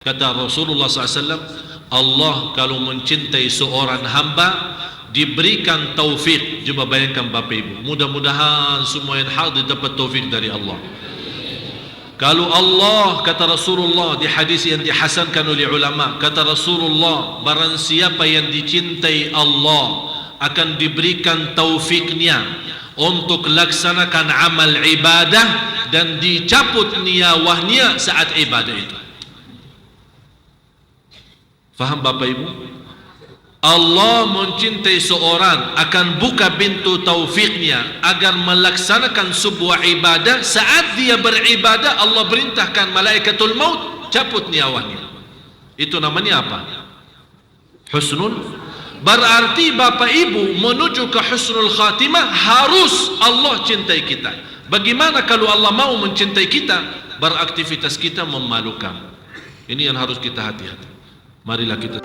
Kata Rasulullah SAW, Allah kalau mencintai seorang hamba diberikan taufik. Coba bayangkan Bapak Ibu, mudah-mudahan semua yang hadir dapat taufik dari Allah. Kalau Allah, kata Rasulullah di hadis yang dihasankan oleh ulama, kata Rasulullah, barang siapa yang dicintai Allah akan diberikan taufiknya untuk laksanakan amal ibadah dan dicabut niyawahnya saat ibadah itu. Faham Bapak Ibu? Allah mencintai seorang akan buka pintu taufiknya agar melaksanakan sebuah ibadah. Saat dia beribadah, Allah perintahkan malaikatul maut cabut nyawanya. Itu namanya apa? Husnul. Berarti Bapak Ibu menuju ke husnul khatimah harus Allah cintai kita. Bagaimana kalau Allah mau mencintai kita? Beraktivitas kita memalukan. Ini yang harus kita hati-hati. Marilah kita.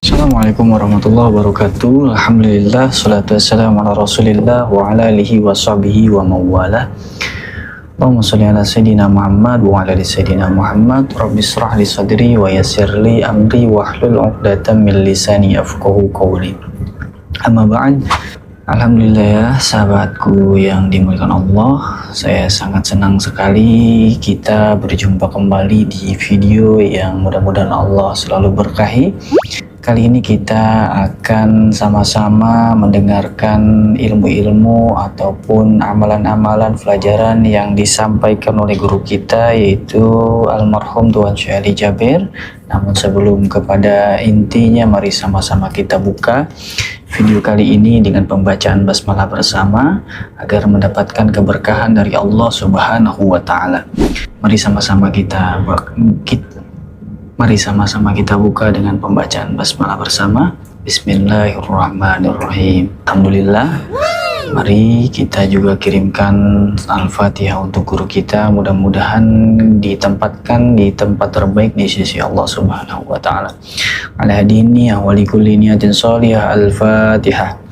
Assalamualaikum warahmatullahi wabarakatuh. Alhamdulillah, salatu wassalamu ala rasulillah wa ala alihi wa sahbihi wa mawala. Allahumma salli ala Sayyidina Muhammad wa ala ali Sayyidina Muhammad. Rabbi shrah li sadri wa yassir li amri wa hlul 'uqdatam min lisani yafqahu qawli. Amma ba'd. Alhamdulillah ya sahabatku yang dimuliakan Allah, saya sangat senang sekali kita berjumpa kembali di video yang mudah-mudahan Allah selalu berkahi. Kali ini kita akan sama-sama mendengarkan ilmu-ilmu ataupun amalan-amalan pelajaran yang disampaikan oleh guru kita, yaitu almarhum Tuan Syekh Ali Jabir. Namun sebelum kepada intinya, mari sama-sama kita buka video kali ini dengan pembacaan basmalah bersama agar mendapatkan keberkahan dari Allah Subhanahu wa taala. Mari sama-sama kita buka dengan pembacaan basmalah bersama. Bismillahirrahmanirrahim. Alhamdulillah. Mari kita juga kirimkan Al-Fatihah untuk guru kita, mudah-mudahan ditempatkan di tempat terbaik di sisi Allah Subhanahu wa taala. Ala hadini wa likulli niyatin shalihah. Al-Fatihah.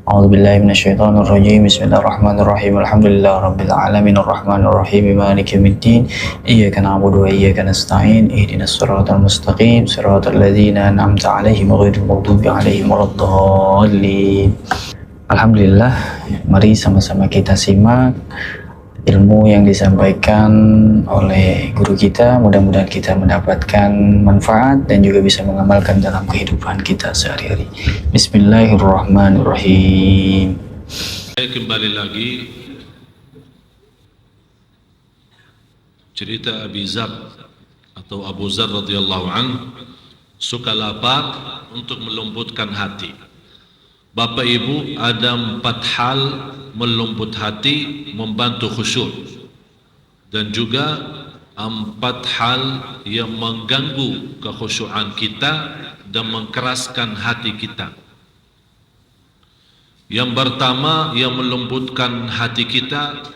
A'udzubillahi minasyaitonir rajim. Bismillahirrahmanirrahim. Alhamdulillahirabbil alamin arrahmanir rahim maliki yaumiddin. Iyyaka na'budu wa iyyaka nasta'in. Ihdinas siratal mustaqim, siratal ladzina an'amta 'alaihim ghairil maghdubi 'alaihim waladdallin. Alhamdulillah, mari sama-sama kita simak ilmu yang disampaikan oleh guru kita. Mudah-mudahan kita mendapatkan manfaat dan juga bisa mengamalkan dalam kehidupan kita sehari-hari. Bismillahirrahmanirrahim. Kembali lagi cerita Abi Zar atau Abu Zar radhiyallahu anhu, suka lapar untuk melembutkan hati. Bapak Ibu, ada 4 hal melembut hati, membantu khusyuk, dan juga 4 hal yang mengganggu kekhusyuan kita dan mengkeraskan hati kita. Yang pertama yang melembutkan hati kita,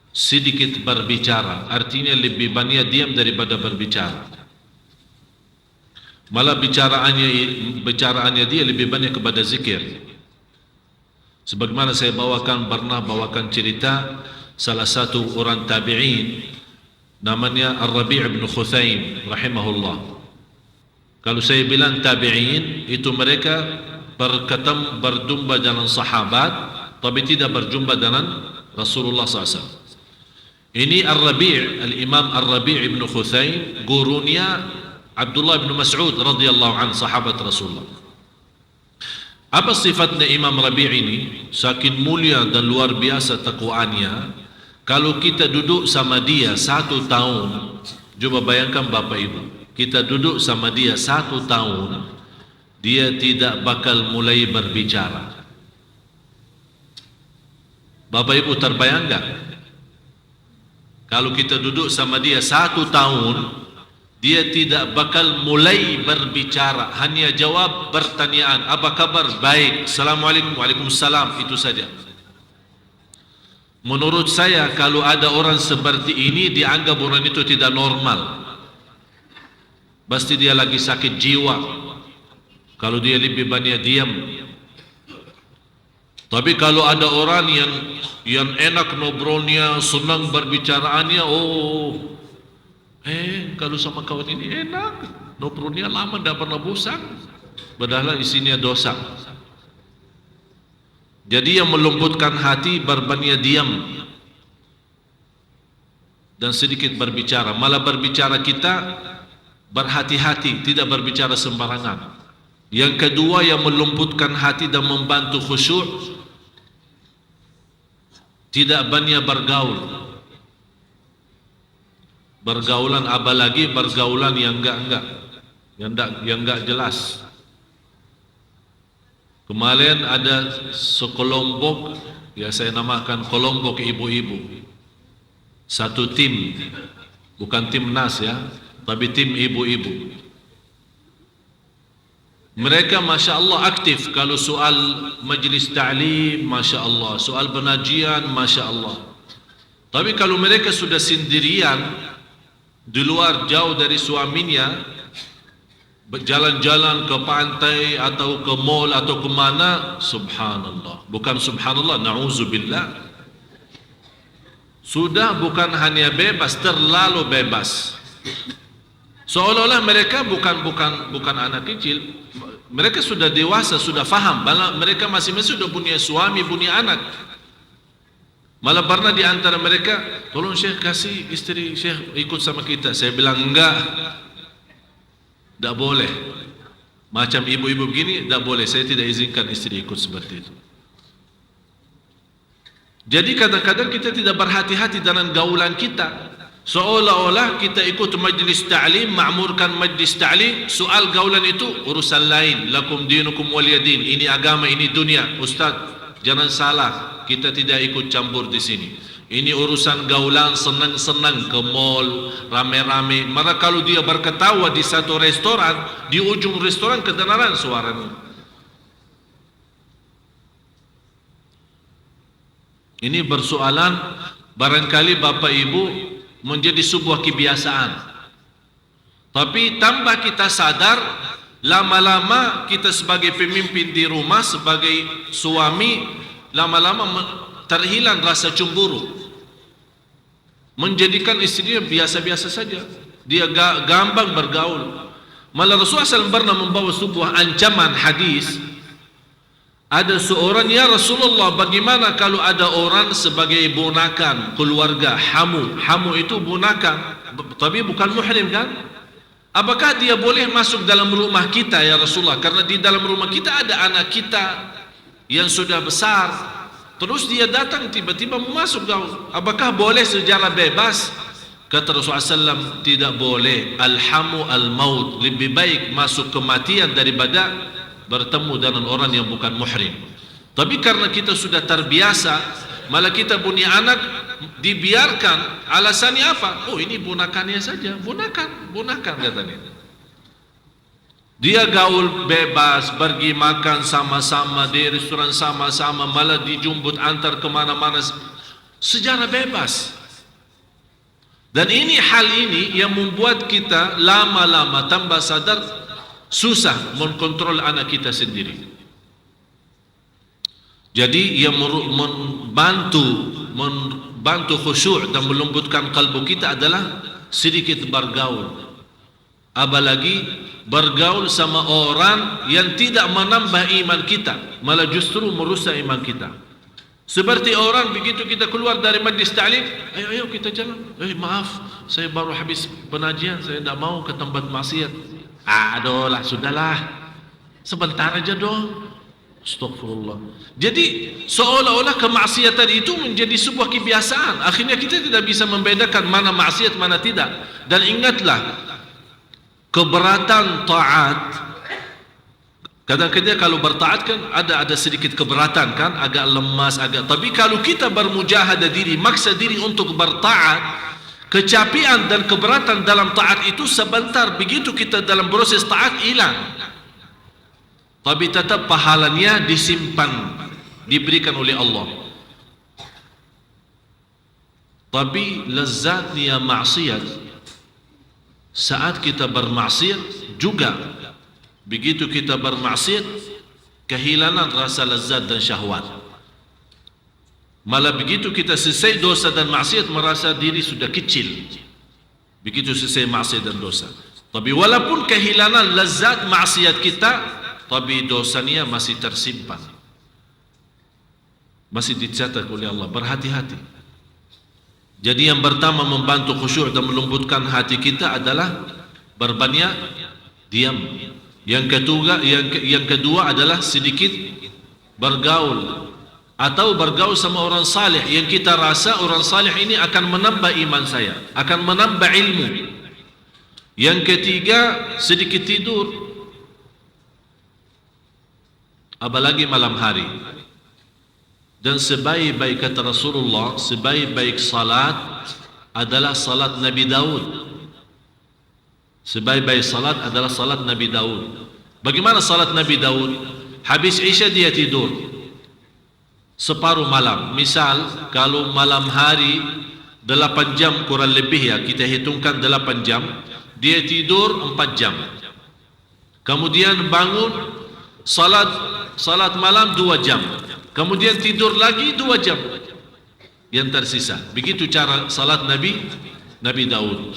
sedikit berbicara, artinya lebih banyak diam daripada berbicara. Malah bicaraannya dia lebih banyak kepada zikir. Sebagaimana saya pernah bawakan cerita salah satu orang tabi'in, namanya Ar-Rabi' bin Khuthaim rahimahullah. Kalau saya bilang tabi'in, itu mereka berjumpa dengan sahabat tapi tidak berjumpa dengan Rasulullah SAW. Ini Al-Imam Ar-Rabi' bin Khuthaim, gurunya Abdullah bin Mas'ud radhiyallahu anhu, sahabat Rasulullah. Apa sifatnya Imam Rabi' ini? Saking mulia dan luar biasa takwaannya. Kalau kita duduk sama dia 1 tahun, coba bayangkan Bapak Ibu, kita duduk sama dia 1 tahun, dia tidak bakal mulai berbicara. Bapak Ibu terbayang gak? Kalau kita duduk sama dia 1 tahun, dia tidak bakal mulai berbicara, hanya jawab pertanyaan, apa kabar? Baik. Assalamualaikum. Waalaikumsalam. Itu saja. Menurut saya, kalau ada orang seperti ini, dianggap orang itu tidak normal. Pasti dia lagi sakit jiwa. Kalau dia lebih banyak diam. Tapi kalau ada orang yang enak ngobrolnya, senang berbicaraannya, kalau sama kawan ini enak, ngobrolnya lama, tidak pernah bosan, padahal isinya dosa. Jadi yang melembutkan hati berbanyak diam dan sedikit berbicara. Malah berbicara kita berhati-hati, tidak berbicara sembarangan. Yang kedua yang melembutkan hati dan membantu khusyuk, tidak banyak bergaul. Bergaulan, apalagi bergaulan yang enggak jelas. Kemarin ada sekelompok, ya saya namakan kelompok ibu-ibu. Satu tim, bukan timnas ya, tapi tim ibu-ibu. Mereka Masya Allah aktif. Kalau soal majlis ta'lim, Masya Allah. Soal pengajian, Masya Allah. Tapi kalau mereka sudah sendirian, di luar jauh dari suaminya, berjalan-jalan ke pantai atau ke mall atau ke mana, subhanallah. Bukan subhanallah, na'udzubillah. Sudah bukan hanya bebas, terlalu bebas. Seolah-olah mereka bukan anak kecil. Mereka sudah dewasa, sudah faham. Malah mereka masing-masing sudah punya suami, punya anak. Malah pernah di antara mereka, tolong Syekh kasih istri Syekh ikut sama kita. Saya bilang enggak, tidak boleh. Macam ibu-ibu begini, tidak boleh. Saya tidak izinkan istri ikut seperti itu. Jadi kadang-kadang kita tidak berhati-hati dengan gaulan kita. Seolah-olah kita ikut majlis ta'lim, ma'murkan majlis ta'lim, soal gaulan itu urusan lain. Lakum dinukum waliyadin. Ini agama, ini dunia. Ustaz, jangan salah, kita tidak ikut campur di sini. Ini urusan gaulan, senang-senang ke mall, rame-rame. Maka kalau dia berketawa di satu restoran, di ujung restoran kedengaran suaranya. Ini bersoalan, barangkali Bapak Ibu menjadi sebuah kebiasaan. Tapi tambah kita sadar, lama-lama kita sebagai pemimpin di rumah, sebagai suami, lama-lama terhilang rasa cemburu. Menjadikan istrinya biasa-biasa saja. Dia gampang bergaul. Malah Rasulullah SAW pernah membawa sebuah ancaman hadis. Ada seorang, ya Rasulullah, bagaimana kalau ada orang sebagai ponakan keluarga, hamu itu ponakan, tapi bukan muhrim kan? Apakah dia boleh masuk dalam rumah kita ya Rasulullah? Karena di dalam rumah kita ada anak kita yang sudah besar, terus dia datang tiba-tiba masuk gaul. Apakah boleh secara bebas? Kata Rasulullah SAW, tidak boleh. Al-hamu al-maut, lebih baik masuk kematian daripada bertemu dengan orang yang bukan muhrim. Tapi karena kita sudah terbiasa, malah kita punya anak dibiarkan. Alasannya apa? Oh, ini ponakannya saja, ponakan katanya. Dia gaul bebas, pergi makan sama-sama di restoran sama-sama, malah dijemput antar kemana-mana secara bebas. Dan hal ini yang membuat kita lama-lama tambah sadar susah mengkontrol anak kita sendiri. Jadi yang membantu khusyuk dan melembutkan kalbu kita adalah sedikit bergaul. Apalagi bergaul sama orang yang tidak menambah iman kita, malah justru merusak iman kita. Seperti orang begitu kita keluar dari majlis ta'lim, ayo kita jalan. Maaf, saya baru habis pengajian, saya tidak mau ke tempat maksiat. Aduh lah, sudahlah, sebentar aja dong. Astagfirullah. Jadi seolah-olah kemaksiatan itu menjadi sebuah kebiasaan. Akhirnya kita tidak bisa membedakan mana maksiat, mana tidak. Dan ingatlah, keberatan taat, kadang-kadang kalau bertaat kan ada sedikit keberatan kan, agak lemas, tapi kalau kita bermujahadah diri, maksa diri untuk bertaat, kecapian dan keberatan dalam taat itu sebentar, begitu kita dalam proses taat hilang. Tapi tetap pahalanya disimpan, diberikan oleh Allah. Tapi lezatnya maksiat, saat kita bermaksiat juga, begitu kita bermaksiat, kehilangan rasa lezat dan syahwat. Malah begitu kita selesai dosa dan maksiat merasa diri sudah kecil. Begitu selesai maksiat dan dosa. Tapi walaupun kehilangan lezat maksiat kita, tapi dosanya masih tersimpan. Masih dicatat oleh Allah. Berhati-hati. Jadi yang pertama membantu khusyuk dan melembutkan hati kita adalah berbanyak diam. Yang kedua adalah sedikit bergaul atau bergaul sama orang saleh yang kita rasa orang saleh ini akan menambah iman saya, akan menambah ilmu. Yang ketiga sedikit tidur, apalagi malam hari. Dan sebaik-baik kata Rasulullah, sebaik-baik salat adalah salat Nabi Daud. Sebaik-baik salat adalah salat Nabi Daud. Bagaimana salat Nabi Daud? Habis Isya dia tidur separuh malam. Misal kalau malam hari 8 jam kurang lebih ya, kita hitungkan 8 jam, dia tidur 4 jam. Kemudian bangun salat malam 2 jam. Kemudian tidur lagi 2 jam yang tersisa. Begitu cara salat Nabi Daud.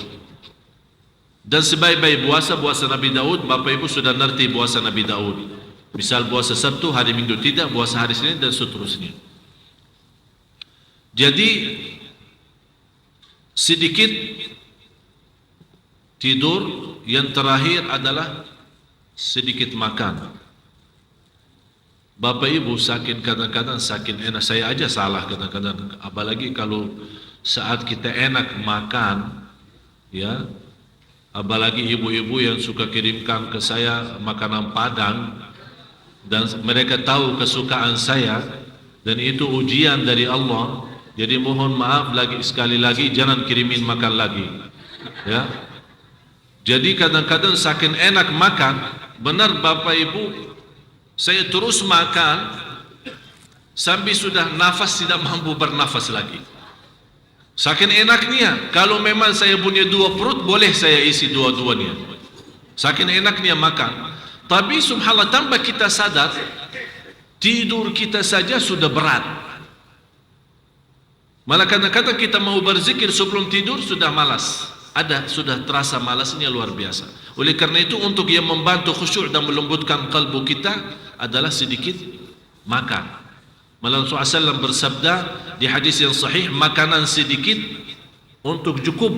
Dan sebaik-baik puasa Nabi Daud, Bapak Ibu sudah ngerti puasa Nabi Daud. Misal puasa Sabtu, hari Minggu tidak, puasa hari Senin dan seterusnya. Jadi sedikit tidur, yang terakhir adalah sedikit makan. Bapak Ibu saking kadang-kadang saking enak, saya aja salah kadang-kadang, apalagi kalau saat kita enak makan, ya, apalagi ibu-ibu yang suka kirimkan ke saya makanan Padang dan mereka tahu kesukaan saya dan itu ujian dari Allah. Jadi mohon maaf lagi sekali lagi, jangan kirimin makan lagi, ya. Jadi kadang-kadang saking enak makan, benar Bapak Ibu, saya terus makan sampai sudah nafas tidak mampu bernafas lagi. Saking enaknya, kalau memang saya punya 2 perut, boleh saya isi dua-duanya. Saking enaknya makan. Tapi subhanallah, tanpa kita sadar, tidur kita saja sudah berat. Malah kadang-kadang kita mau berzikir sebelum tidur sudah malas. Sudah terasa malasnya luar biasa. Oleh karena itu, untuk yang membantu khusyuk dan melembutkan kalbu kita adalah sedikit makan. Malah Rasulullah SAW bersabda di hadis yang sahih, makanan sedikit untuk cukup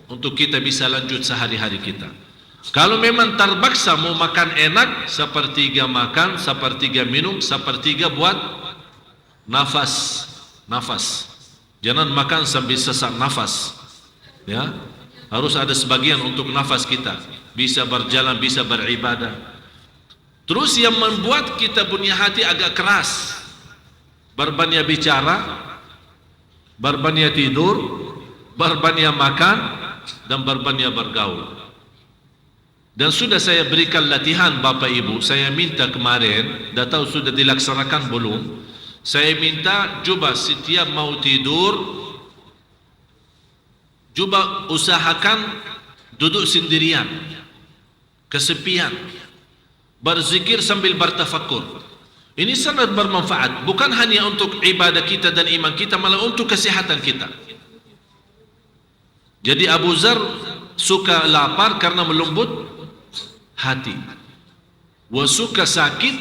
untuk kita bisa lanjut sehari-hari kita. Kalau memang terpaksa mau makan enak, sepertiga makan, sepertiga minum, sepertiga buat nafas. Jangan makan sambil sesak nafas, ya. Harus ada sebagian untuk nafas kita, bisa berjalan, bisa beribadah. Terus yang membuat kita punya hati agak keras, berbanyak bicara, berbanyak tidur, berbanyak makan, dan berbanyak bergaul. Dan sudah saya berikan latihan Bapak Ibu, saya minta kemarin, dah tahu sudah dilaksanakan belum? Saya minta coba setiap mau tidur, coba usahakan duduk sendirian, kesepian, berzikir sambil bertafakkur. Ini sangat bermanfaat, bukan hanya untuk ibadah kita dan iman kita, malah untuk kesehatan kita. Jadi Abu Zar suka lapar karena melembut hati, wa suka sakit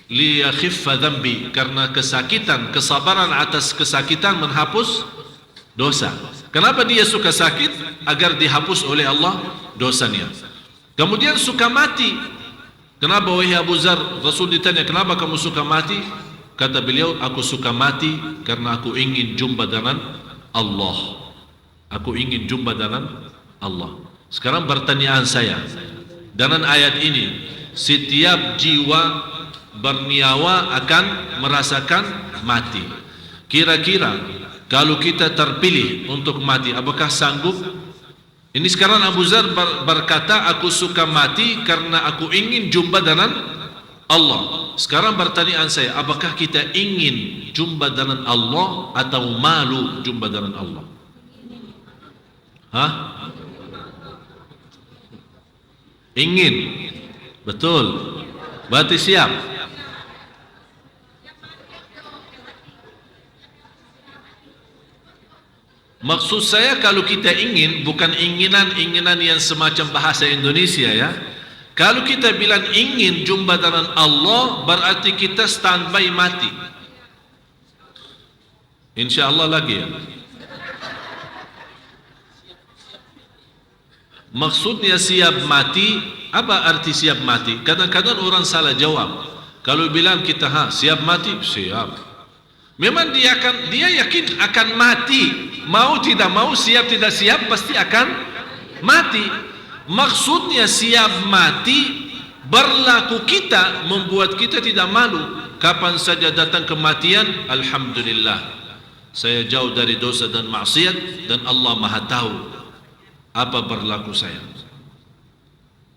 liyakhiffa dhanbi, karena kesakitan, kesabaran atas kesakitan menghapus dosa. Kenapa dia suka sakit? Agar dihapus oleh Allah dosanya. Kemudian suka mati. Kenapa wahai Abu Zar? Rasul ditanya, kenapa kamu suka mati? Kata beliau, aku suka mati karena aku ingin jumpa dengan Allah. Aku ingin jumpa dengan Allah. Sekarang pertanyaan saya, dengan ayat ini, setiap jiwa bernyawa akan merasakan mati. Kira-kira kalau kita terpilih untuk mati, apakah sanggup? Ini sekarang Abu Zar berkata, aku suka mati karena aku ingin jumpa dengan Allah. Sekarang pertanyaan saya, apakah kita ingin jumpa dengan Allah atau malu jumpa dengan Allah? Hah? Ingin. Betul. Berarti siap. Maksud saya kalau kita ingin, bukan inginan yang semacam bahasa Indonesia ya. Kalau kita bilang ingin jumpa dengan Allah, berarti kita standby mati. InsyaAllah lagi ya. Maksudnya siap mati, apa arti siap mati? Kadang-kadang orang salah jawab. Kalau bilang kita siap mati, siap. Memang dia yakin akan mati. Mau tidak mau, siap tidak siap, pasti akan mati. Maksudnya siap mati, berlaku kita membuat kita tidak malu. Kapan saja datang kematian, alhamdulillah, saya jauh dari dosa dan maksiat, dan Allah Maha tahu apa berlaku saya.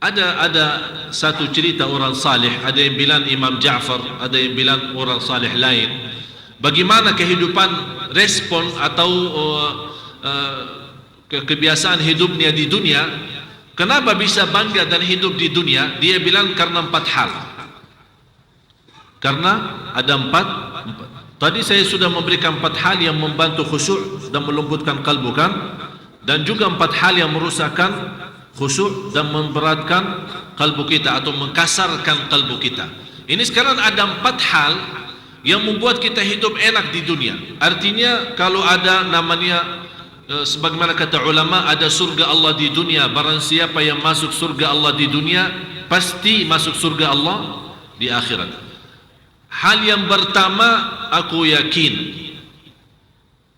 Ada satu cerita orang salih, ada yang bilang Imam Ja'far, ada yang bilang orang salih lain. Bagaimana kehidupan respon atau kebiasaan hidupnya di dunia? Kenapa bisa bangga dan hidup di dunia? Dia bilang karena 4 hal. Karena ada 4. Tadi saya sudah memberikan 4 hal yang membantu khusyuk dan melembutkan kalbu kan? Dan juga 4 hal yang merusakkan khusyuk dan memberatkan kalbu kita atau mengkasarkan kalbu kita. Ini sekarang ada 4 hal yang membuat kita hidup enak di dunia. Artinya kalau ada namanya sebagaimana kata ulama, ada surga Allah di dunia. Barang siapa yang masuk surga Allah di dunia, pasti masuk surga Allah di akhirat. Hal yang pertama, aku yakin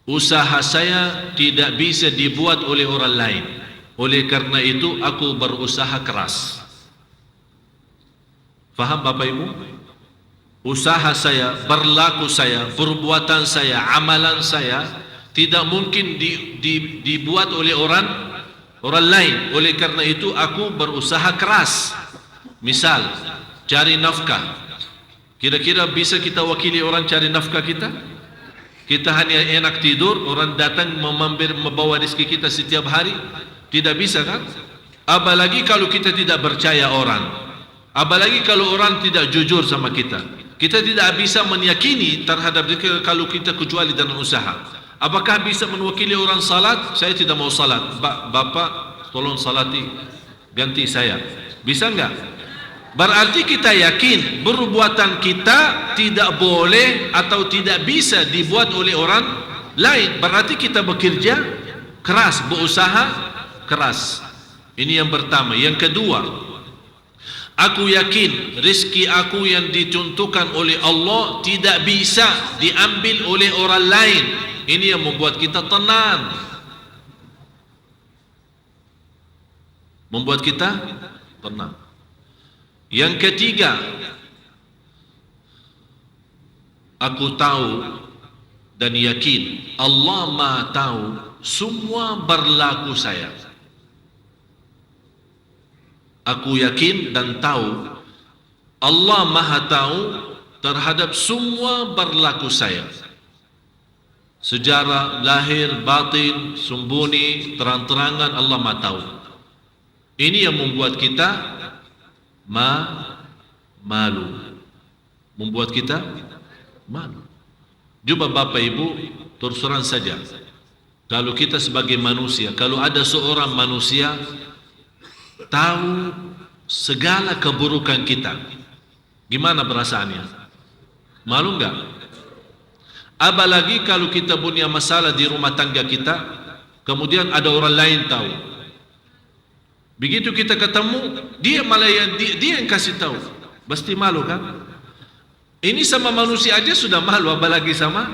usaha saya tidak bisa dibuat oleh orang lain. Oleh karena itu aku berusaha keras. Faham Bapak Ibu? Usaha saya, berlaku saya, perbuatan saya, amalan saya tidak mungkin dibuat oleh orang lain. Oleh karena itu aku berusaha keras. Misal, cari nafkah. Kira-kira bisa kita wakili orang cari nafkah kita? Kita hanya enak tidur, orang datang membawa rezeki kita setiap hari? Tidak bisa kan? Apalagi kalau kita tidak percaya orang. Apalagi kalau orang tidak jujur sama kita. Kita tidak bisa meyakini terhadap mereka kalau kita kecuali dengan usaha. Apakah bisa mewakili orang salat? Saya tidak mau salat. Bapak tolong salati, ganti saya. Bisa enggak? Berarti kita yakin perbuatan kita tidak boleh atau tidak bisa dibuat oleh orang lain. Berarti kita bekerja keras, berusaha keras. Ini yang pertama. Yang kedua, aku yakin rezeki aku yang ditentukan oleh Allah tidak bisa diambil oleh orang lain. Ini yang membuat kita tenang. Membuat kita tenang. Yang ketiga, aku tahu dan yakin Allah Maha tahu semua berlaku saya. Aku yakin dan tahu Allah Maha tahu terhadap semua berlaku saya. Sejarah lahir, batin, sembunyi, terang-terangan Allah Maha tahu. Ini yang membuat kita malu. Membuat kita malu. Coba Bapak Ibu terus terang saja. Kalau kita sebagai manusia, kalau ada seorang manusia tahu segala keburukan kita, gimana perasaannya? Malu enggak? Apalagi kalau kita punya masalah di rumah tangga kita, kemudian ada orang lain tahu. Begitu kita ketemu, dia malah dia yang kasih tahu. Pasti malu kan? Ini sama manusia aja sudah malu, apalagi sama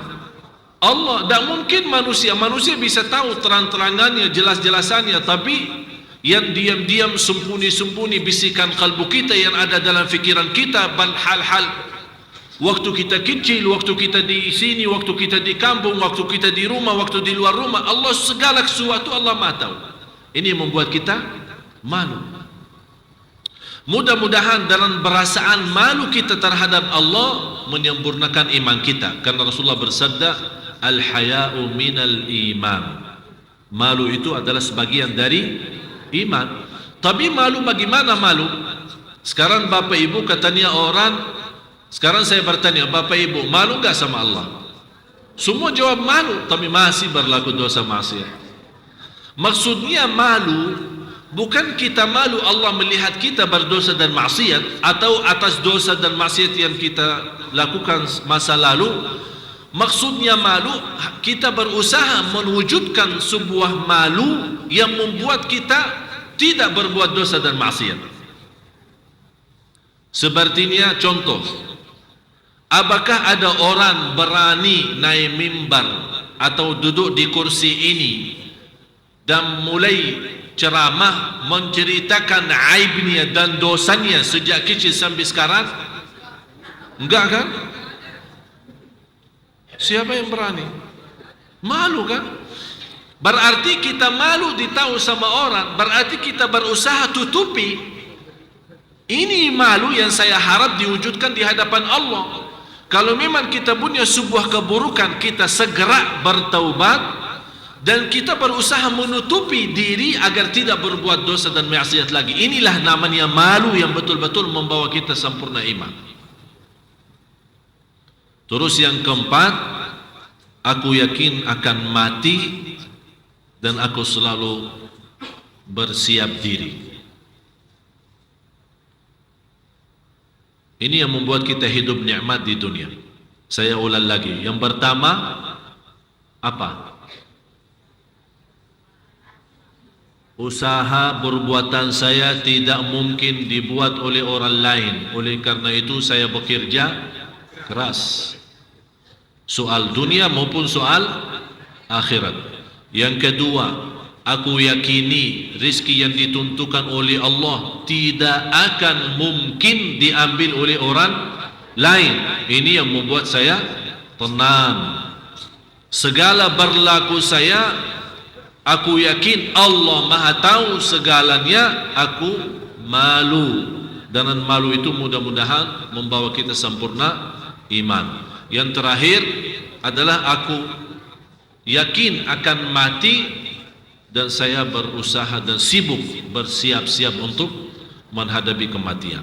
Allah. Tak mungkin manusia bisa tahu terang-terangannya, jelas-jelasannya, tapi yang diam-diam, sembunyi-sembunyi bisikan kalbu kita yang ada dalam fikiran kita, hal-hal waktu kita kecil, waktu kita di sini, waktu kita di kampung, waktu kita di rumah, waktu di luar rumah, Allah segala sesuatu Allah Maha tahu. Ini membuat kita malu. Mudah-mudahan dalam perasaan malu kita terhadap Allah menyempurnakan iman kita, karena Rasulullah bersabda, al-haya'u minal iman. Malu itu adalah sebagian dari iman. Tapi malu bagaimana malu? Sekarang Bapak Ibu katanya orang, sekarang saya bertanya, Bapak Ibu malu enggak sama Allah? Semua jawab malu, tapi masih berlaku dosa maksiat. Maksudnya malu bukan kita malu Allah melihat kita berdosa dan maksiat atau atas dosa dan maksiat yang kita lakukan masa lalu. Maksudnya malu, kita berusaha mewujudkan sebuah malu yang membuat kita tidak berbuat dosa dan maksiat. Sepertinya contoh, apakah ada orang berani naik mimbar atau duduk di kursi ini dan mulai ceramah menceritakan aibnya dan dosanya sejak kecil sampai sekarang? Enggak kan? Siapa yang berani? Malu kan? Berarti kita malu ditahu sama orang, berarti kita berusaha tutupi. Ini malu yang saya harap diwujudkan di hadapan Allah. Kalau memang kita punya sebuah keburukan, kita segera bertaubat dan kita berusaha menutupi diri agar tidak berbuat dosa dan maksiat lagi. Inilah namanya malu yang betul-betul membawa kita sempurna iman. Terus yang keempat, aku yakin akan mati dan aku selalu bersiap diri. Ini yang membuat kita hidup nikmat di dunia. Saya ulang lagi. Yang pertama, apa? Usaha perbuatan saya tidak mungkin dibuat oleh orang lain. Oleh karena itu saya bekerja keras. Soal dunia maupun soal akhirat. Yang kedua, aku yakini rizki yang ditentukan oleh Allah tidak akan mungkin diambil oleh orang lain. Ini yang membuat saya tenang. Segala berlaku saya, aku yakin Allah Maha tahu segalanya. Aku malu, dan malu itu mudah-mudahan membawa kita sempurna iman. Yang terakhir adalah aku yakin akan mati dan saya berusaha dan sibuk bersiap-siap untuk menghadapi kematian.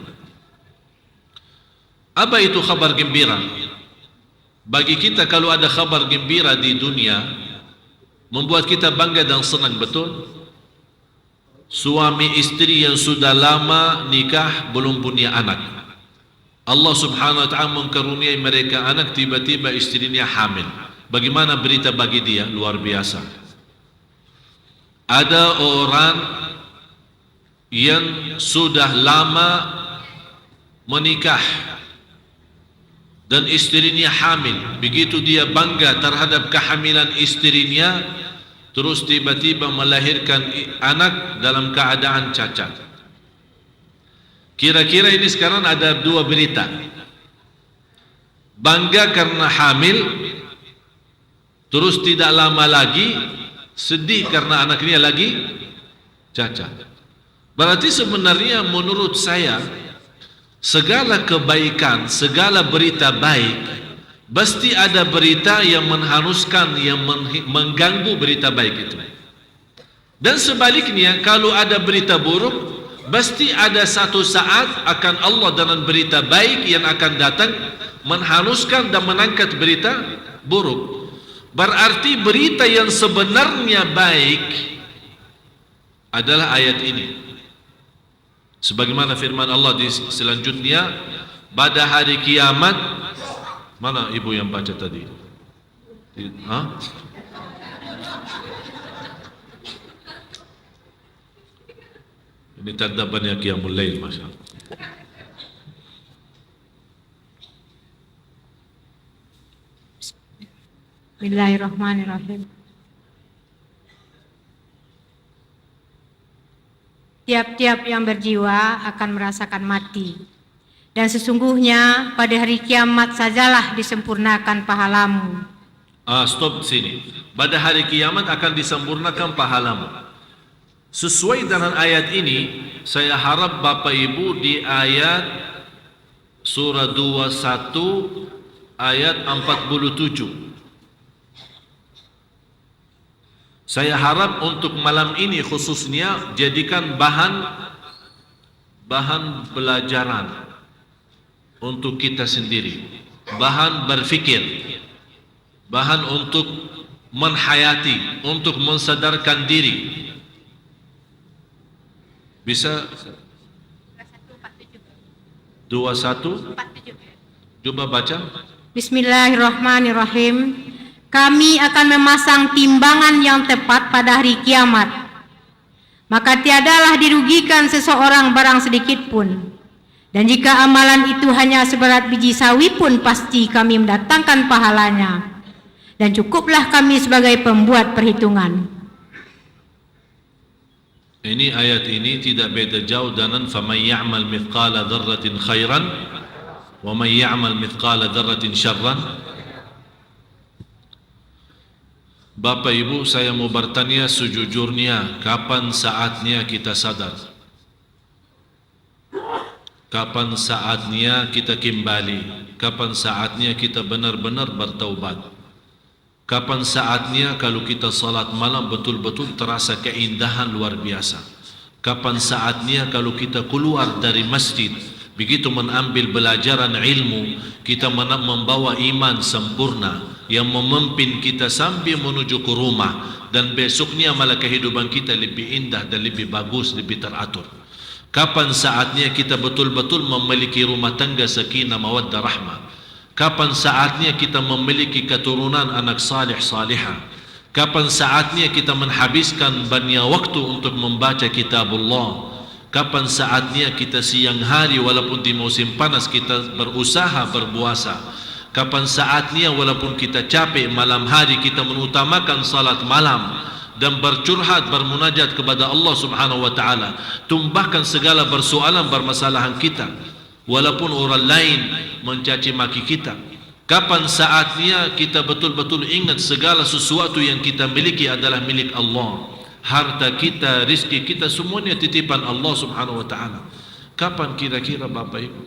Apa itu kabar gembira? Bagi kita kalau ada kabar gembira di dunia, membuat kita bangga dan senang, betul? Suami istri yang sudah lama nikah belum punya anak, Allah subhanahu wa ta'ala mengkaruniai mereka anak, tiba-tiba istrinya hamil. Bagaimana berita bagi dia? Luar biasa. Ada orang yang sudah lama menikah dan istrinya hamil. Begitu dia bangga terhadap kehamilan istrinya, terus tiba-tiba melahirkan anak dalam keadaan cacat. Kira-kira ini sekarang ada dua berita. Bangga karena hamil, terus tidak lama lagi sedih karena anaknya lagi cacat. Berarti sebenarnya menurut saya, segala kebaikan, segala berita baik, pasti ada berita yang menghanguskan, yang mengganggu berita baik itu. Dan sebaliknya, kalau ada berita buruk, pasti ada satu saat akan Allah dengan berita baik yang akan datang menghanguskan dan mengangkat berita buruk. Berarti berita yang sebenarnya baik adalah ayat ini. Sebagaimana firman Allah di selanjutnya, pada hari kiamat, mana ibu yang baca tadi? Hah? Ini tanda banyak qiyamul lail, Masya Allah. Bismillahirrahmanirrahim. Tiap-tiap yang berjiwa akan merasakan mati. Dan sesungguhnya pada hari kiamat sajalah disempurnakan pahalamu. Stop sini. Pada hari kiamat akan disempurnakan pahalamu. Sesuai dengan ayat ini, saya harap Bapak Ibu di ayat surah 21 ayat 47. Saya harap untuk malam ini khususnya jadikan bahan pelajaran untuk kita sendiri, bahan berfikir. bahan untuk menhayati, untuk mensadarkan diri. Bisa 21 coba baca. Bismillahirrahmanirrahim. Kami akan memasang timbangan yang tepat pada hari kiamat. Maka tiadalah dirugikan seseorang barang sedikit pun. Dan jika amalan itu hanya seberat biji sawi pun pasti kami mendatangkan pahalanya. Dan cukuplah kami sebagai pembuat perhitungan. Ini ayat ini tidak beda jauh dengan faman ya'mal mithqala dzarratin khairan wa man ya'mal mithqala dzarratin syarran. Bapak Ibu, saya mau bertanya sejujurnya, kapan saatnya kita sadar? Kapan saatnya kita kembali? Kapan saatnya kita benar-benar bertaubat? Kapan saatnya kalau kita salat malam betul-betul terasa keindahan luar biasa? Kapan saatnya kalau kita keluar dari masjid, begitu mengambil pelajaran ilmu, kita membawa iman sempurna yang memimpin kita sambil menuju ke rumah, dan besoknya malah kehidupan kita lebih indah dan lebih bagus, lebih teratur. Kapan saatnya kita betul-betul memiliki rumah tangga sakinah mawaddah rahmah? Kapan saatnya kita memiliki keturunan anak salih salihah? Kapan saatnya kita menghabiskan banyak waktu untuk membaca kitabullah? Kapan saatnya kita siang hari walaupun di musim panas kita berusaha berpuasa? Kapan saatnya walaupun kita capek malam hari kita mengutamakan salat malam dan bercurhat, bermunajat kepada Allah Subhanahu wa taala, tumpahkan segala persoalan permasalahan kita walaupun orang lain mencaci maki kita. Kapan saatnya kita betul-betul ingat segala sesuatu yang kita miliki adalah milik Allah, harta kita, rizki kita semuanya titipan Allah Subhanahu wa taala. Kapan kira-kira Bapak Ibu?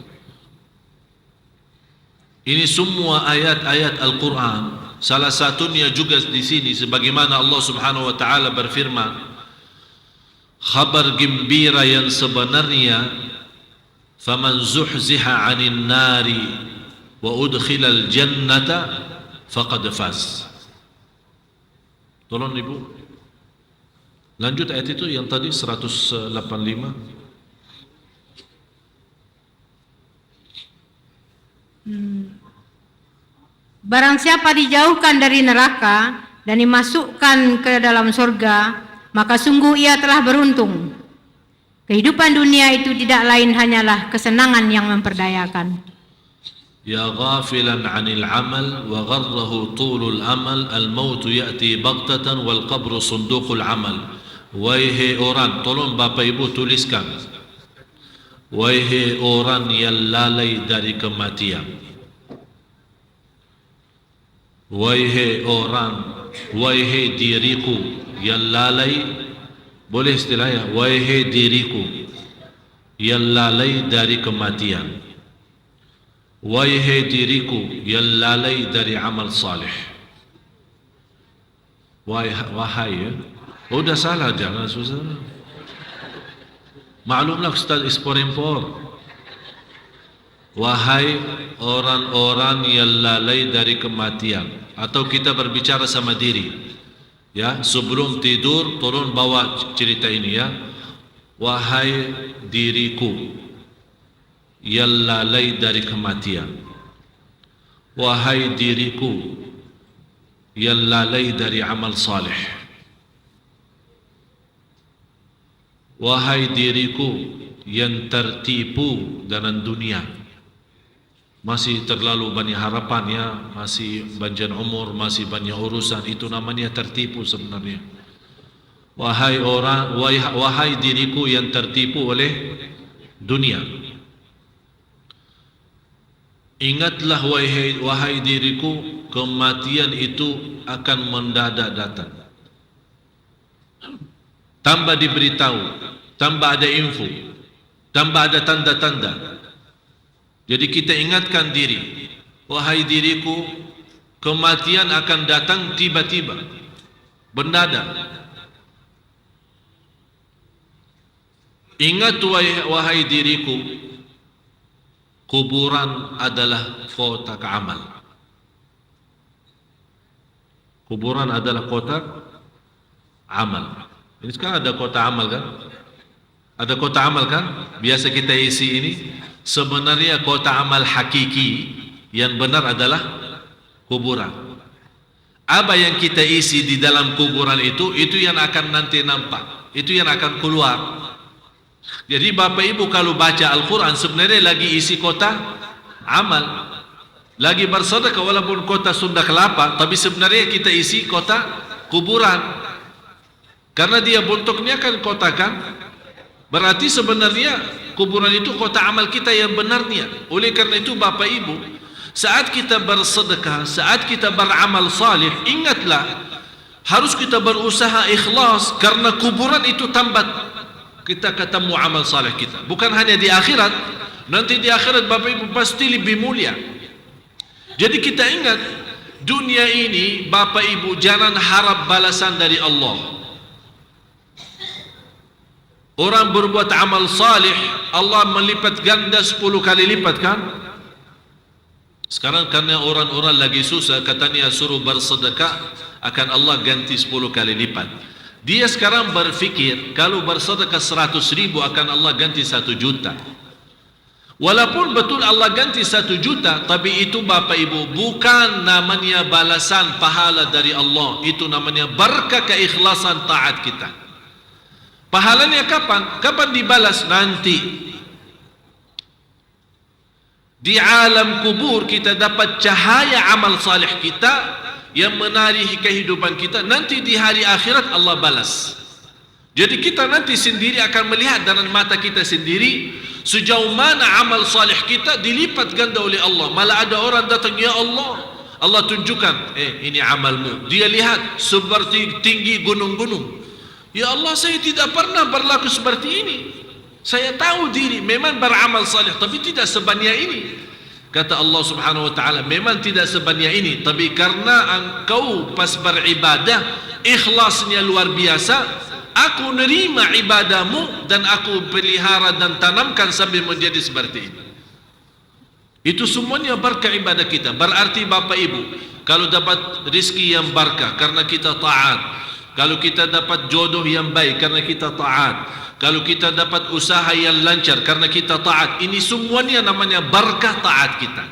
Ini semua ayat-ayat Al-Quran. Salah satunya juga di sini sebagaimana Allah Subhanahu wa taala berfirman, kabar gembira yang sebenarnya, faman zuhziha 'anil nari wa udkhilal jannata faqad faz. Tolong Ibu lanjut ayat itu yang tadi 185. Barang siapa dijauhkan dari neraka dan dimasukkan ke dalam surga, maka sungguh ia telah beruntung. Kehidupan dunia itu tidak lain hanyalah kesenangan yang memperdayakan. Ya ghafilan 'anil 'amal wa gharrahu tulul amal, al-maut ya'ti baghtatan wal qabru sunduqul amal. Wahai orang, tolong Bapak Ibu tuliskan. Wahai orang yang lalai dari kematian. Wahai orang, wahai diriku yang lalai, boleh istilahnya, wahai diriku yang lalai dari kematian. Wahai diriku yang lalai dari amal salih. Wahai ya, udah salah jangan susah. Maklumlah Ustaz impor. Wahai orang-orang yang lalai dari kematian. Atau kita berbicara sama diri, ya, sebelum tidur tolong bawa cerita ini ya. Wahai diriku yang lalai dari kematian. Wahai diriku yang lalai dari amal salih. Wahai diriku yang tertipu dengan dunia, masih terlalu banyak harapan ya, masih panjang umur, masih banyak urusan, itu namanya tertipu sebenarnya. Wahai orang, wahai diriku yang tertipu oleh dunia, ingatlah wahai diriku, kematian itu akan mendadak datang. Tambah diberitahu, tambah ada info, tambah ada tanda-tanda. Jadi kita ingatkan diri, wahai diriku, kematian akan datang tiba-tiba, mendadak. Ingat wahai diriku, kuburan adalah kotak amal. Kuburan adalah kotak amal. Ini sekarang ada kotak amal kan? Ada kotak amal kan? Biasa kita isi ini. Sebenarnya kotak amal hakiki yang benar adalah kuburan. Apa yang kita isi di dalam kuburan itu yang akan nanti nampak. Itu yang akan keluar. Jadi Bapak Ibu kalau baca Al-Quran sebenarnya lagi isi kotak amal. Lagi bersedekah walaupun kotak Sunda Kelapa, tapi sebenarnya kita isi kotak kuburan. Karena dia bentuknya kan kotak kan. Berarti sebenarnya kuburan itu kotak amal kita yang benarnya. Oleh karena itu Bapak Ibu, saat kita bersedekah, saat kita beramal salih, ingatlah harus kita berusaha ikhlas karena kuburan itu tambat kita ketemu amal salih kita. Bukan hanya di akhirat, nanti di akhirat Bapak Ibu pasti lebih mulia. Jadi kita ingat dunia ini Bapak Ibu jangan harap balasan dari Allah. Orang berbuat amal salih, Allah melipat ganda 10 kali lipat kan? Sekarang karena orang-orang lagi susah, katanya suruh bersedekah, akan Allah ganti 10 kali lipat. Dia sekarang berfikir, kalau bersedekah 100.000 akan Allah ganti 1 juta. Walaupun betul Allah ganti 1 juta, tapi itu Bapak Ibu bukan namanya balasan pahala dari Allah. Itu namanya berkah keikhlasan taat kita. Pahalanya kapan? Kapan dibalas? Nanti. Di alam kubur kita dapat cahaya amal salih kita yang menari kehidupan kita. Nanti di hari akhirat Allah balas. Jadi kita nanti sendiri akan melihat dengan mata kita sendiri sejauh mana amal salih kita dilipat ganda oleh Allah. Malah ada orang datang, ya Allah, Allah tunjukkan, ini amalmu. Dia lihat seperti tinggi gunung-gunung. Ya Allah, saya tidak pernah berlaku seperti ini. Saya tahu diri memang beramal salih, tapi tidak sebanyak ini. Kata Allah Subhanahu wa taala, memang tidak sebanyak ini, tapi karena engkau pas beribadah ikhlasnya luar biasa, aku nerima ibadahmu dan aku pelihara dan tanamkan sambil menjadi seperti ini. Itu semuanya berkah ibadah kita. Berarti Bapak Ibu, kalau dapat rizki yang berkah karena kita taat, kalau kita dapat jodoh yang baik karena kita taat, kalau kita dapat usaha yang lancar karena kita taat, ini semuanya namanya berkah taat kita.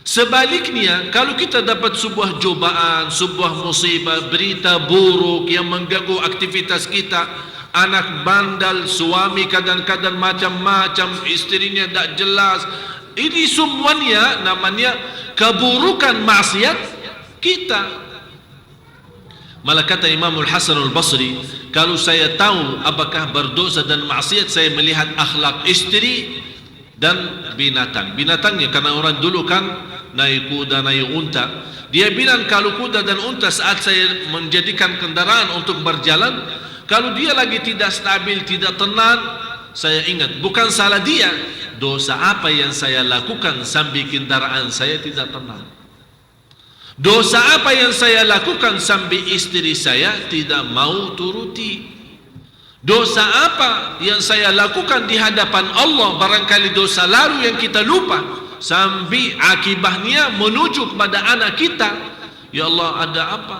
Sebaliknya, kalau kita dapat sebuah cobaan, sebuah musibah, berita buruk yang mengganggu aktivitas kita, anak bandal, suami kadang-kadang macam-macam, istrinya tak jelas, ini semuanya namanya keburukan maksiat kita. Malah kata Imamul Hasan al-Basri, kalau saya tahu apakah berdosa dan maksiat, saya melihat akhlak istri dan binatang. Binatangnya, karena orang dulu kan naik kuda, naik unta. Dia bilang kalau kuda dan unta saat saya menjadikan kendaraan untuk berjalan, kalau dia lagi tidak stabil, tidak tenang, saya ingat, bukan salah dia, dosa apa yang saya lakukan sambil kendaraan saya tidak tenang. Dosa apa yang saya lakukan sampai istri saya tidak mau turuti? Dosa apa yang saya lakukan di hadapan Allah, barangkali dosa lalu yang kita lupa, sampai akibatnya menuju kepada anak kita. Ya Allah, ada apa?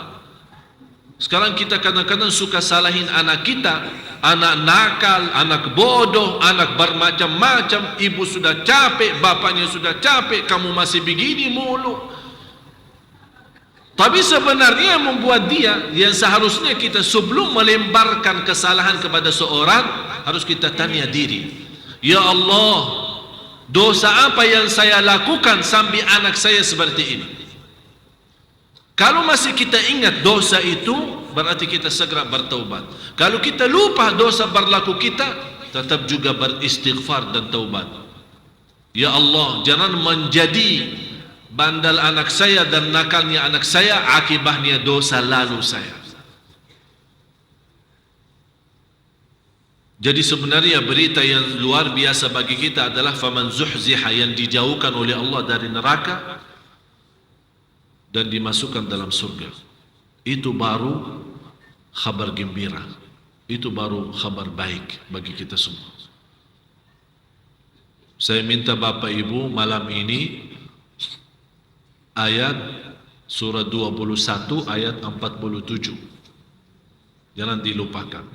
Sekarang kita kadang-kadang suka salahin anak kita, anak nakal, anak bodoh, anak bermacam-macam, ibu sudah capek, bapaknya sudah capek, kamu masih begini mulu. Tapi sebenarnya yang membuat dia, yang seharusnya kita sebelum melemparkan kesalahan kepada seorang, harus kita tanya diri, ya Allah, dosa apa yang saya lakukan sampai anak saya seperti ini? Kalau masih kita ingat dosa itu, berarti kita segera bertaubat. Kalau kita lupa dosa berlaku kita, tetap juga beristighfar dan taubat. Ya Allah, jangan menjadi bandal anak saya dan nakalnya anak saya akibatnya dosa lalu saya. Jadi sebenarnya berita yang luar biasa bagi kita adalah faman zuhziha, yang dijauhkan oleh Allah dari neraka dan dimasukkan dalam surga. Itu baru kabar gembira. Itu baru kabar baik bagi kita semua. Saya minta Bapak Ibu malam ini ayat surah 21 ayat 47. Jangan dilupakan.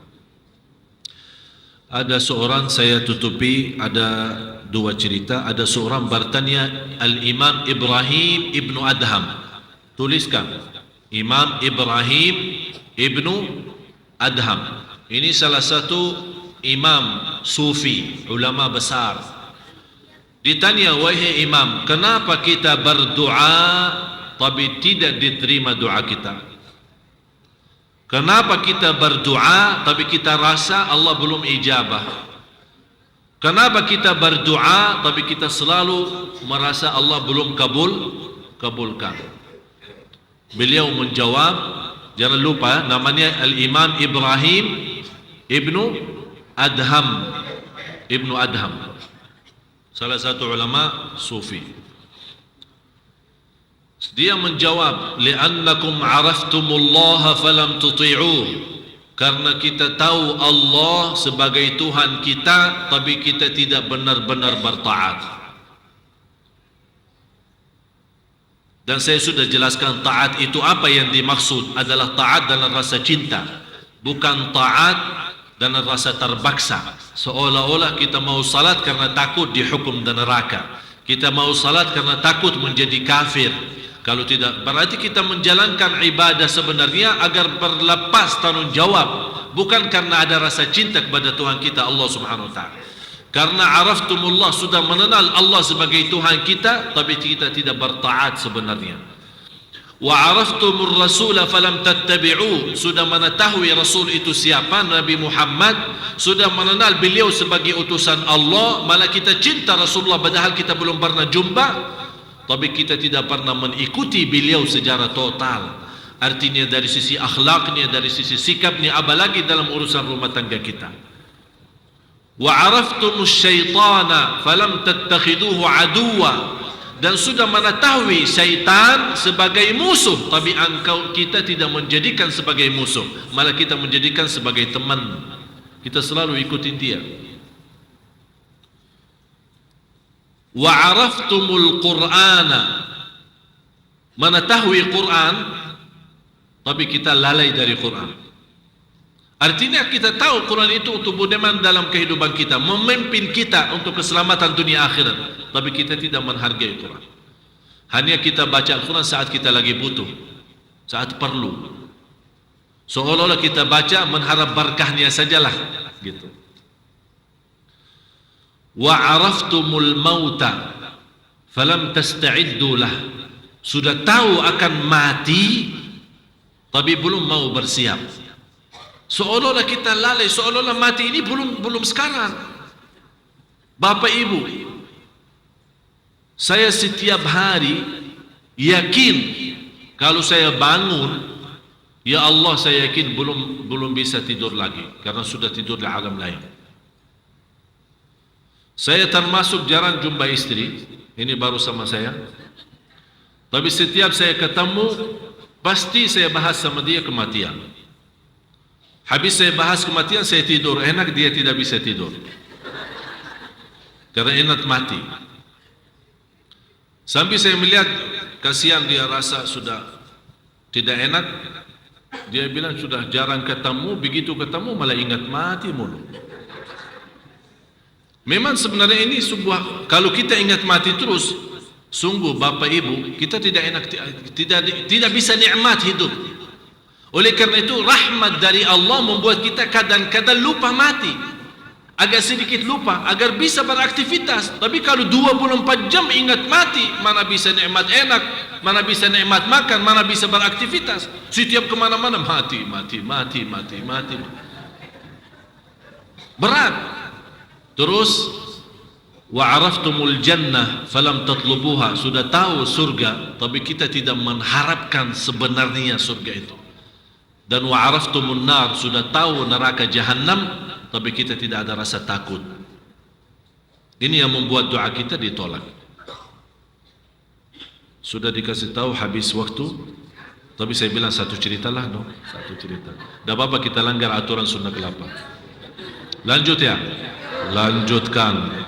Ada seorang, saya tutupi, ada dua cerita. Ada seorang bertanya, Al-Imam Ibrahim ibnu Adham. Tuliskan, Imam Ibrahim ibnu Adham. Ini salah satu imam sufi, ulama besar. Ditanya, wahai imam, kenapa kita berdoa tapi tidak diterima doa kita? Kenapa kita berdoa tapi kita rasa Allah belum ijabah? Kenapa kita berdoa tapi kita selalu merasa Allah belum kabulkan? Beliau menjawab, jangan lupa namanya Al-Imam Ibrahim ibnu Adham. Salah satu ulama sufi. Dia menjawab, li'annakum araftumullaha falam tuti'uh. Karena kita tahu Allah sebagai Tuhan kita, tapi kita tidak benar-benar bertaat. Dan saya sudah jelaskan taat itu apa yang dimaksud adalah taat dalam rasa cinta, bukan taat dalam rasa terpaksa. Seolah-olah kita mau salat karena takut dihukum dan neraka. Kita mau salat karena takut menjadi kafir. Kalau tidak, berarti kita menjalankan ibadah sebenarnya agar berlepas tanggung jawab, bukan karena ada rasa cinta kepada Tuhan kita Allah Subhanahu wa taala. Karena araftumullah, sudah mengenal Allah sebagai Tuhan kita, tapi kita tidak bertaat sebenarnya. Wa araftumur rasula falam tattabi'u, sudah mengetahui Rasul itu siapa, Nabi Muhammad, sudah mengenal beliau sebagai utusan Allah, malah kita cinta Rasulullah padahal kita belum pernah jumpa, tapi kita tidak pernah mengikuti beliau secara total. Artinya dari sisi akhlaknya, dari sisi sikapnya, apalagi dalam urusan rumah tangga kita. Wa araftumus syaitana falam tattakhiduhu aduwa, dan sudah mengetahui syaitan sebagai musuh, tapi kita tidak menjadikan sebagai musuh, malah kita menjadikan sebagai teman. Kita selalu ikutin dia. Wa araftumul qur'ana, mengetahui Quran tapi kita lalai dari Quran. Artinya kita tahu Quran itu untuk budeman dalam kehidupan kita, memimpin kita untuk keselamatan dunia akhirat, tapi kita tidak menghargai Quran. Hanya kita baca Al-Quran saat kita lagi butuh, saat perlu. Seolah-olah kita baca mengharap berkahnya sajalah gitu. Wa araftumul mauta falam tasta'iddu lah, sudah tahu akan mati tapi belum mau bersiap. Seolah-olah kita lalai, seolah-olah mati ini belum sekarang. Bapak Ibu, saya setiap hari yakin kalau saya bangun, ya Allah, saya yakin belum bisa tidur lagi karena sudah tidur di alam lain. Saya termasuk jarang jumpa istri, ini baru sama saya. Tapi setiap saya ketemu, pasti saya bahas sama dia kematian. Habis saya bahas kematian, saya tidur. Enak, dia tidak bisa tidur karena enak mati. Sampai saya melihat, kasihan dia, rasa sudah tidak enak. Dia bilang sudah jarang ketemu, begitu ketemu malah ingat mati mulu. Memang sebenarnya ini sebuah, kalau kita ingat mati terus, sungguh Bapak Ibu, kita tidak enak, tidak bisa nikmat hidup. Oleh karena itu rahmat dari Allah membuat kita kadang-kadang lupa mati, agak sedikit lupa agar bisa beraktivitas. Tapi kalau 24 jam ingat mati, mana bisa nikmat enak, mana bisa nikmat makan, mana bisa beraktivitas. Setiap kemana-mana mati. Berat. Terus wa araftumul jannah falam tatlubuha, sudah tahu surga tapi kita tidak mengharapkan sebenarnya surga itu. Dan wa araftumun nar, sudah tahu neraka jahannam tapi kita tidak ada rasa takut. Ini yang membuat doa kita ditolak. Sudah dikasih tahu habis waktu, tapi saya bilang satu ceritalah dong, satu cerita. Tidak apa-apa kita langgar aturan sunnah ke-8. Lanjut ya. Lanjutkan.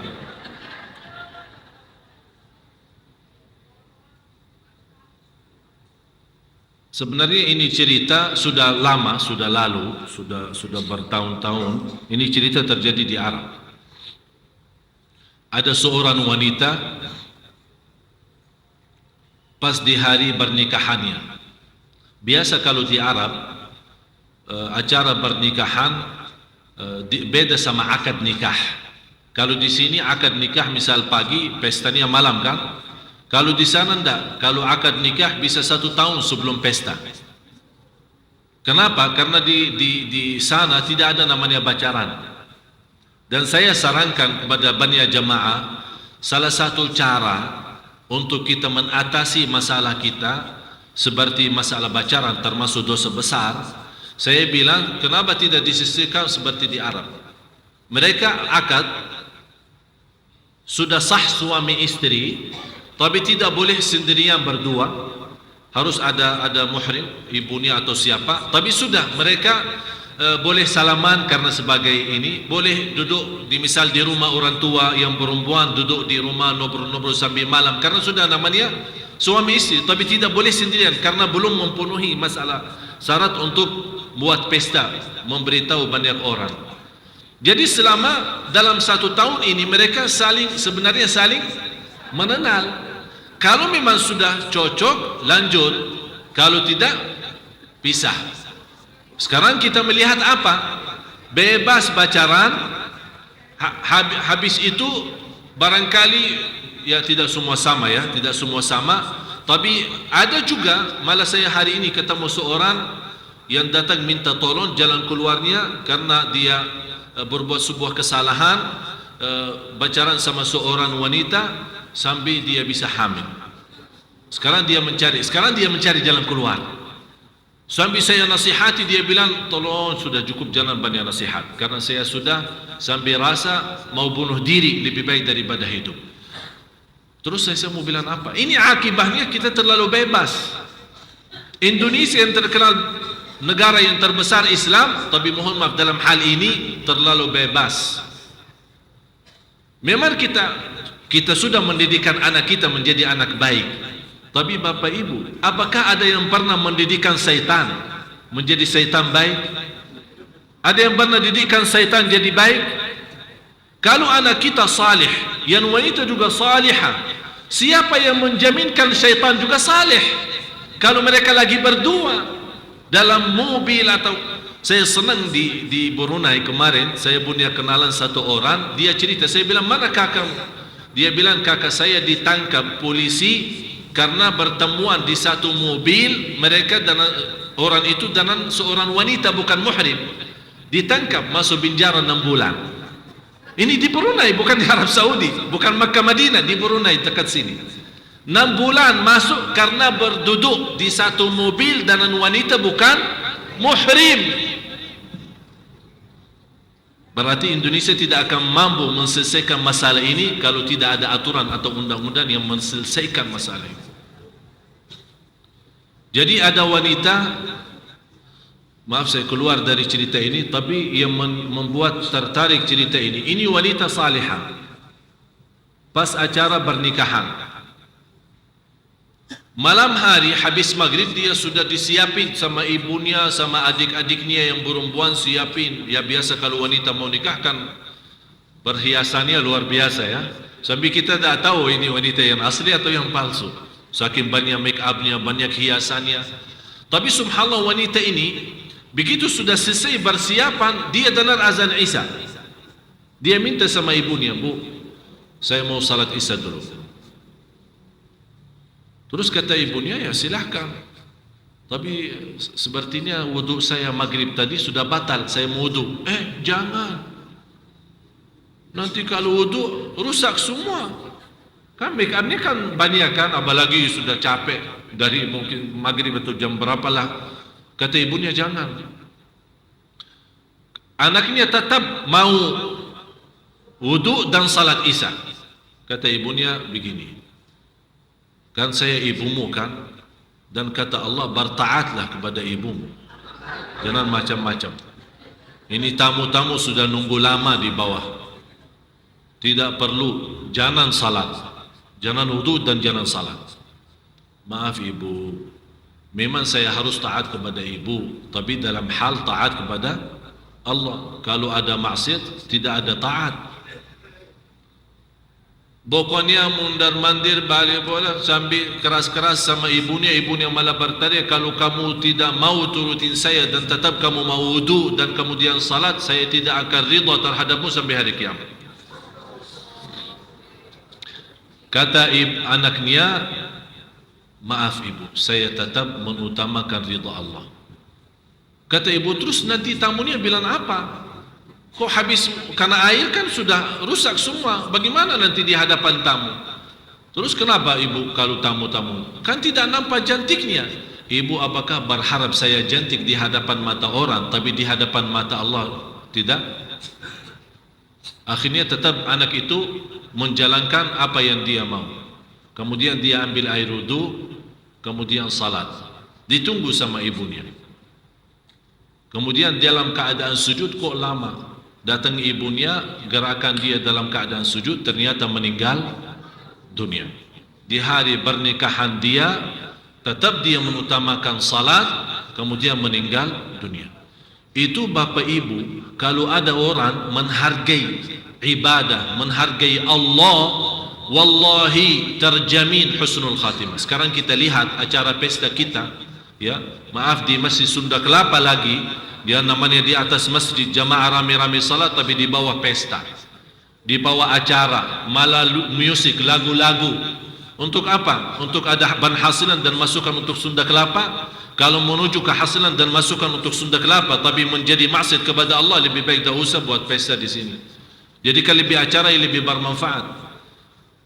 Sebenarnya ini cerita sudah lama, sudah lalu, sudah bertahun-tahun. Ini cerita terjadi di Arab. Ada seorang wanita pas di hari pernikahannya. Biasa kalau di Arab acara pernikahan beda sama akad nikah. Kalau di sini akad nikah misal pagi, pestanya malam kan? Kalau di sana enggak. Kalau akad nikah bisa 1 tahun sebelum pesta. Kenapa? Karena di sana tidak ada namanya pacaran. Dan saya sarankan kepada banyak jamaah, salah satu cara untuk kita mengatasi masalah kita seperti masalah pacaran termasuk dosa besar, saya bilang kenapa tidak disisihkan seperti di Arab. Mereka akad sudah sah suami istri, tapi tidak boleh sendirian berdua, harus ada muhrim, ibunya atau siapa. Tapi sudah mereka boleh salaman karena sebagai ini, boleh duduk misal di rumah orang tua yang perempuan, duduk di rumah ngobrol-ngobrol sambil malam karena sudah namanya suami istri. Tapi tidak boleh sendirian karena belum memenuhi masalah syarat untuk buat pesta, memberitahu banyak orang. Jadi selama dalam 1 tahun ini mereka sebenarnya saling mengenal. Kalau memang sudah cocok, lanjut. Kalau tidak, pisah. Sekarang kita melihat apa? Bebas pacaran. Habis itu barangkali ya tidak semua sama ya, tidak semua sama. Tapi ada juga, malah saya hari ini ketemu seorang yang datang minta tolong jalan keluarnya karena dia berbuat sebuah kesalahan, pacaran sama seorang wanita sampai dia bisa hamil. Sekarang dia mencari jalan keluar. Sampai saya nasihati, dia bilang tolong sudah cukup, jangan banyak nasihat karena saya sudah sampai rasa mau bunuh diri lebih baik daripada hidup. Terus saya mau bilang apa? Ini akibatnya kita terlalu bebas. Indonesia yang terkenal negara yang terbesar Islam, tapi mohon maaf dalam hal ini terlalu bebas. Memang kita sudah mendidikkan anak kita menjadi anak baik. Tapi Bapak Ibu, apakah ada yang pernah mendidikkan syaitan menjadi syaitan baik? Ada yang pernah didikkan syaitan jadi baik? Kalau anak kita salih, yang wanita juga salihah, siapa yang menjaminkan syaitan juga salih? Kalau mereka lagi berdua dalam mobil atau... Saya senang di Brunei kemarin, saya punya kenalan satu orang, dia cerita, saya bilang mana kakak? Dia bilang kakak saya ditangkap polisi karena bertemuan di satu mobil, mereka dan orang itu dan seorang wanita bukan muhrim, ditangkap masuk penjara 6 bulan. Ini di Brunei, bukan di Arab Saudi, bukan Makkah Madinah, di Brunei dekat sini. 6 bulan masuk karena berduduk di satu mobil dengan wanita bukan muhrim. Berarti Indonesia tidak akan mampu menyelesaikan masalah ini kalau tidak ada aturan atau undang-undang yang menyelesaikan masalah ini. Jadi ada wanita, maaf saya keluar dari cerita ini, tapi yang membuat tertarik cerita ini wanita salihah. Pas acara pernikahan, malam hari habis maghrib dia sudah disiapin sama ibunya, sama adik-adiknya yang perempuan siapin. Ya biasa kalau wanita mau nikah kan perhiasannya luar biasa ya. Sampai kita tak tahu ini wanita yang asli atau yang palsu. Saking banyak make upnya, banyak hiasannya. Tapi subhanallah wanita ini begitu sudah selesai persiapan, dia dengar azan Isya. Dia minta sama ibunya, Bu, saya mau salat Isya dulu. Terus kata ibunya, ya silahkan. Tapi sepertinya wudhu saya maghrib tadi sudah batal, saya mau wudhu. Jangan. Nanti kalau wudhu rusak semua. Kan make upnya kan banyak kan, apalagi sudah capek dari mungkin maghrib atau jam berapa lah. Kata ibunya jangan. Anaknya tetap mau wudhu dan salat Isya. Kata ibunya begini, kan saya ibumu kan, dan kata Allah bertaatlah kepada ibumu, jangan macam-macam. Ini tamu-tamu sudah nunggu lama di bawah, tidak perlu, jangan salat, jangan wudhu dan jangan salat. Maaf ibu, Memang saya harus taat kepada ibu, tapi dalam hal taat kepada Allah. Kalau ada maksiat, tidak ada taat. Pokoknya mundar mandir balik bola sambil keras-keras sama ibunya malah bertanya, kalau kamu tidak mau turutin saya dan tetap kamu mau wudu dan kemudian salat, saya tidak akan ridha terhadapmu sampai hari kiamat. Kata anaknya, maaf ibu, saya tetap mengutamakan ridha Allah. Kata ibu, terus nanti tamunya bilang apa? Kok habis, karena air kan sudah rusak semua, bagaimana nanti di hadapan tamu? Terus kenapa ibu kalau tamu-tamu? Kan tidak nampak cantiknya. Ibu apakah berharap saya cantik di hadapan mata orang, tapi di hadapan mata Allah tidak? Akhirnya tetap anak itu menjalankan apa yang dia mau. Kemudian dia ambil air wudu, kemudian salat. Ditunggu sama ibunya. Kemudian dalam keadaan sujud kok lama. Datang ibunya, gerakan dia dalam keadaan sujud, ternyata meninggal dunia. Di hari pernikahan dia, tetap dia mengutamakan salat, kemudian meninggal dunia. Itu bapak ibu, kalau ada orang menghargai ibadah, menghargai Allah, wallahi terjamin husnul khatimah. Sekarang kita lihat acara pesta kita, ya, maaf di Masjid Sunda Kelapa lagi, dia namanya di atas masjid jamaah rame-rame salat, tapi di bawah pesta, di bawah acara, malah musik, lagu-lagu. Untuk apa? Untuk ada penghasilan dan masukan untuk Sunda Kelapa. Kalau menuju kehasilan dan masukan untuk Sunda Kelapa tapi menjadi maksiat kepada Allah, lebih baik tak usah buat pesta di sini. Jadi kalau lebih acara yang lebih bermanfaat.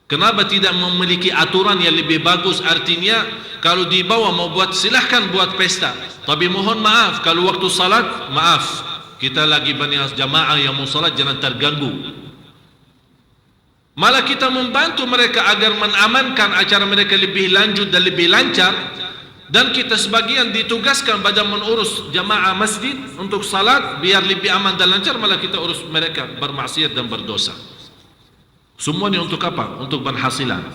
Kenapa tidak memiliki aturan yang lebih bagus? Artinya kalau di bawah mau buat, silahkan buat pesta, tapi mohon maaf kalau waktu salat, maaf, kita lagi banyak jamaah yang mau salat, jangan terganggu. Malah kita membantu mereka agar mengamankan acara mereka lebih lanjut dan lebih lancar. Dan kita sebagian ditugaskan pada mengurus jamaah masjid untuk salat biar lebih aman dan lancar, malah kita urus mereka bermaksiat dan berdosa. Semuanya untuk apa? Untuk penghasilan.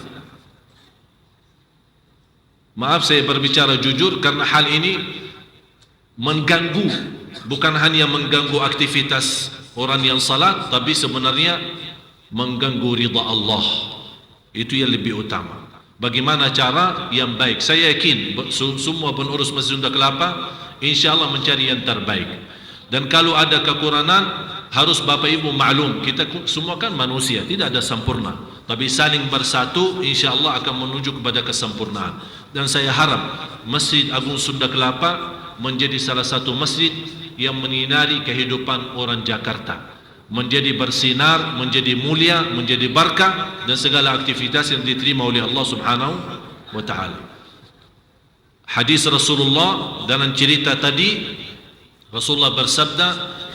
Maaf saya berbicara jujur karena hal ini mengganggu, bukan hanya mengganggu aktivitas orang yang salat, tapi sebenarnya mengganggu ridha Allah. Itu yang lebih utama. Bagaimana cara yang baik? Saya yakin semua pengurus Masjid Sunda Kelapa insyaAllah mencari yang terbaik. Dan kalau ada kekurangan, harus Bapak Ibu maklum, kita semua kan manusia, tidak ada sempurna, tapi saling bersatu insyaAllah akan menuju kepada kesempurnaan. Dan saya harap Masjid Agung Sunda Kelapa menjadi salah satu masjid yang menyinari kehidupan orang Jakarta, menjadi bersinar, menjadi mulia, menjadi berkah, dan segala aktivitas yang diterima oleh Allah Subhanahu wa ta'ala. Hadis Rasulullah dalam cerita tadi, Rasulullah bersabda,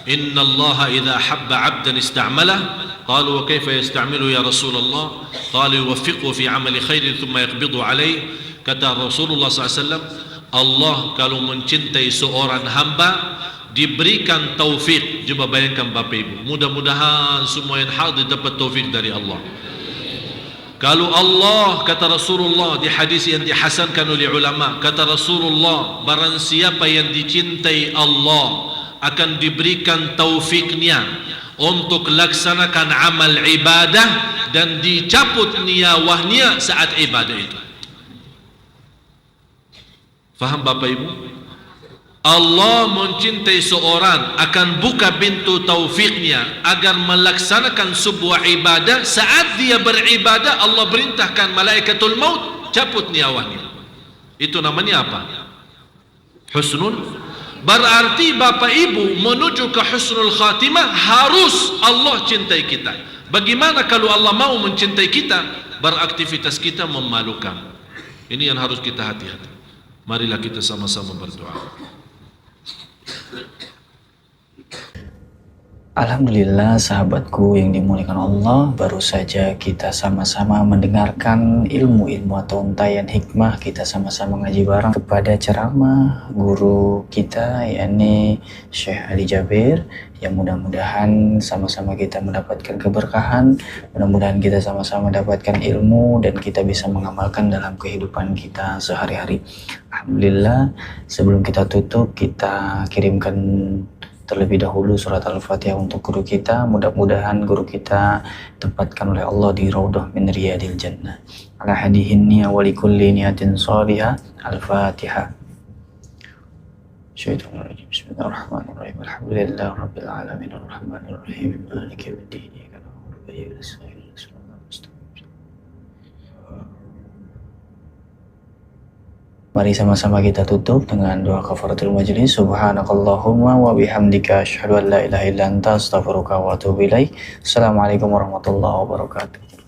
Inna Allah idha habba abdan ista'malah. Qalu wa kaifa yasta'milu ya Rasulullah? Qalu yuwaffiqhu fi amali khairin thumma yaqbidu alaih. Kata Rasulullah SAW, Allah kalau mencintai seorang hamba, diberikan taufik. Coba bayangkan Bapak Ibu, mudah-mudahan semua yang hadir dapat taufik dari Allah. Kalau Allah, kata Rasulullah di hadis yang dihasankan oleh ulama, kata Rasulullah, barang siapa yang dicintai Allah akan diberikan taufiknya untuk laksanakan amal ibadah dan dicabut niyawahnya saat ibadah itu. Faham Bapak Ibu? Allah mencintai seorang akan buka pintu taufiknya agar melaksanakan sebuah ibadah. Saat dia beribadah, Allah perintahkan malaikatul maut cabut nyawanya. Itu namanya apa? Husnul. Berarti Bapak Ibu menuju ke husnul khatimah harus Allah cintai kita. Bagaimana kalau Allah mau mencintai kita, beraktivitas kita memalukan? Ini yang harus kita hati-hati. Marilah kita sama-sama berdoa. Alhamdulillah sahabatku yang dimuliakan Allah, baru saja kita sama-sama mendengarkan ilmu-ilmu atau untayan hikmah, kita sama-sama ngaji bareng kepada ceramah guru kita yakni Syekh Ali Jabir, yang mudah-mudahan sama-sama kita mendapatkan keberkahan, mudah-mudahan kita sama-sama mendapatkan ilmu dan kita bisa mengamalkan dalam kehidupan kita sehari-hari. Alhamdulillah, sebelum kita tutup kita kirimkan terlebih dahulu surat Al-Fatihah untuk guru kita. Mudah-mudahan guru kita tempatkan oleh Allah di Raudhah min Riyadil Jannah. Ala hadihin niya wa likulli niyatin salihah. Al-Fatihah. Syaitanirrajim. Bismillahirrahmanirrahim. Alhamdulillah rabbil alamin arrahmanir rahim maliki yaumiddin. Iyyaka na'budu wa iyyaka nasta'in. Mari sama-sama kita tutup dengan doa kafaratul majlis. Subhanakallahumma wa bihamdika asyhadu an la ilaha illa anta astaghfiruka wa atubu ilaik. Assalamualaikum warahmatullahi wabarakatuh.